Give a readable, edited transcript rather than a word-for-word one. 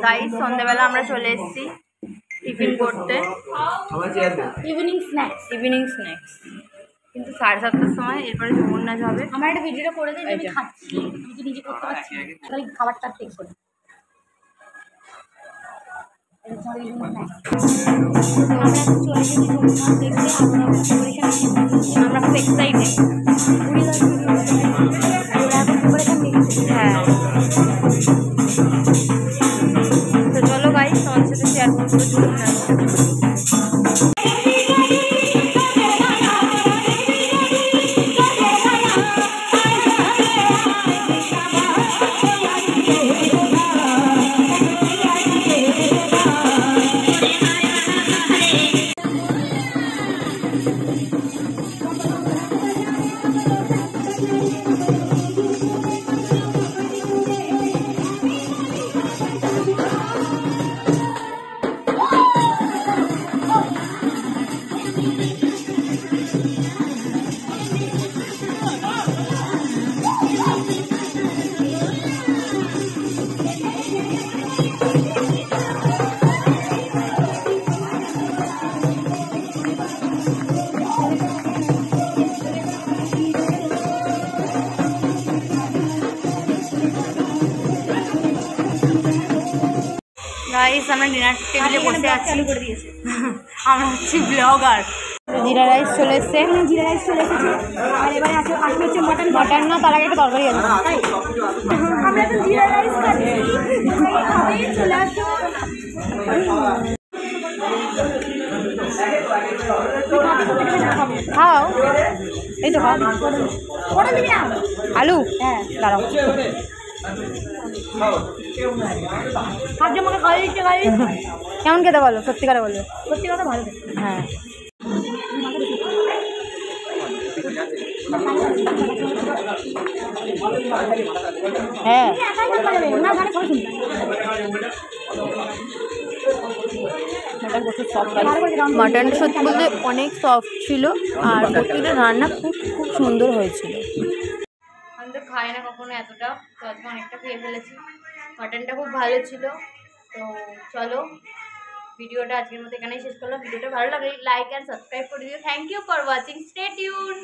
Guys সন্ধ্যাবেলা আমরা চলে এসেছি টিফিন করতে, ইভিনিং স্ন্যাক্স কিন্তু 7:30টার সময়। এরপরে যমুনা যাবে। আমার একটা ভিডিওটা করে দেয়, আমি খাচ্ছি, আমি তো নিজে করতে পারছি না, খালি খাবারটা টেক করে। আমরা খুব এক্সাইটেড। হ্যাঁ, তো চলো গাইস তোমার সাথে শেয়ার করবো যমুনা। গাইস আমরা ডিনার টেবিলে বসে আছি, আমরা হচ্ছি ব্লগার। জিরা রাইস চলে এসছে, আর এবারে আসলে হচ্ছে মটন না, তার আগে একটা তরকারি আছে। আমরা এখন জিরা রাইস খাচ্ছি, চলে আসো। খাও, এই তো খাও। আলু, হ্যাঁ দাঁড়াও, কেমন খেতে বলো, সত্যিকারে বলবে? সত্যি কথা ভালো, হ্যাঁ। হ্যাঁ মাটন সত্যি বলতে অনেক সফট ছিল, আর প্রতিটা রান্না খুব খুব সুন্দর হয়েছিল। আমি তো খাই না কখনো এতটা, তো আজকে অনেকটা খেয়ে ফেলেছি। মাটনটা খুব ভালো ছিল। তো চলো ভিডিওটা আজকের মতো এখানেই শেষ করলাম। ভিডিওটা ভালো লাগলে লাইক আর সাবস্ক্রাইব করে দিও। Thank you for watching, stay tune.